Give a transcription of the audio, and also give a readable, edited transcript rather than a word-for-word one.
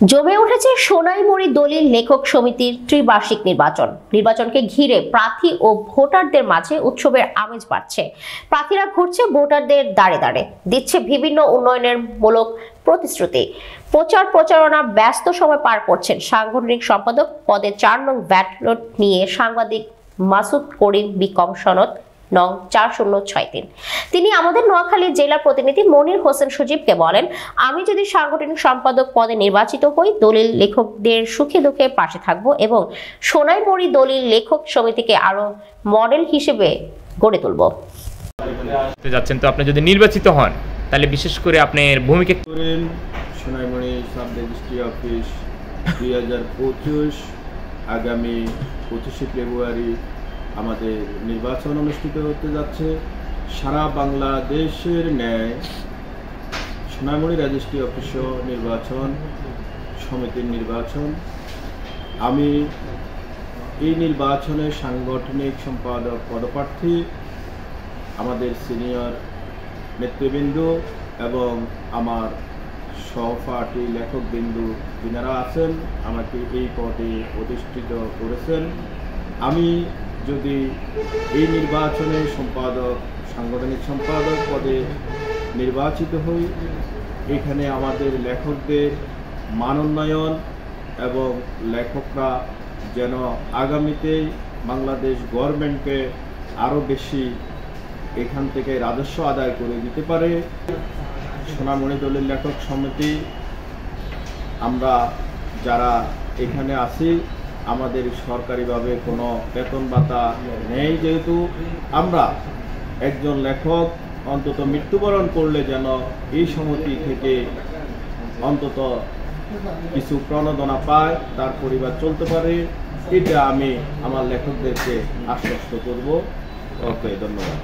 জমে উঠেছে সোনাইমুড়ি দলিল লেখক সমিতির ত্রিবার্ষিক নির্বাচনকে ঘিরে প্রার্থী ও ভোটারদের মাঝে উৎসবের আমেজ বাড়ছে। প্রার্থীরা ঘুরছে ভোটারদের দাঁড়ে দাঁড়ে, দিচ্ছে বিভিন্ন উন্নয়নের মূলক প্রতিশ্রুতি। প্রচারণা ব্যস্ত সময় পার করছেন সাংগঠনিক সম্পাদক পদে 4 নং ব্যালট নিয়ে সাংবাদিক মাসুদ করিম বিকম সনদ নং 4063। তিনি আমাদের নোয়াখালী জেলা প্রতিনিধি মনির হোসেন সজীবকে বলেন, আমি যদি সাংগঠনিক সম্পাদক পদে নির্বাচিত হই, দলিল লেখকদের সুখে দুঃখে পাশে থাকব এবং সোনাইমুড়ি দলিল লেখক সমিতিকে আরো মডেল হিসেবে গড়ে তুলব। যাচ্ছেন, তো আপনি যদি নির্বাচিত হন তাহলে বিশেষ করে আপনার ভূমিকা করেন। সোনাইমুড়ি সাব রেজিস্ট্রি অফিস 2025 আগামী 25শে ফেব্রুয়ারি আমাদের নির্বাচন অনুষ্ঠিত হতে যাচ্ছে। সারা বাংলাদেশের ন্যায় সোনাইমুড়ি রেজিস্ট্রি অফিসও নির্বাচন, সমিতির নির্বাচন। আমি এই নির্বাচনে সাংগঠনিক সম্পাদক পদপ্রার্থী। আমাদের সিনিয়র নেতৃবৃন্দ এবং আমার সহপাঠী লেখকবৃন্দ যিনারা আছেন আমাকে এই পদে অধিষ্ঠিত করেছেন। আমি যদি এই নির্বাচনে সাংগঠনিক সম্পাদক পদে নির্বাচিত হই, এখানে আমাদের লেখকদের মানোন্নয়ন এবং লেখকরা যেন আগামীতে বাংলাদেশ গভর্নমেন্টকে আরও বেশি এখান থেকে রাজস্ব আদায় করে দিতে পারে। সোনাইমুড়ি দলিল লেখক সমিতি আমরা যারা এখানে আছি, আমাদের সরকারিভাবে কোনো বেতন ভাতা নেই, যেহেতু আমরা একজন লেখক অন্তত মৃত্যুবরণ করলে যেন এই সমিতি থেকে অন্তত কিছু প্রণোদনা পায়, তার পরিবার চলতে পারে, এটা আমি আমার লেখকদেরকে আশ্বস্ত করব। ওকে, ধন্যবাদ।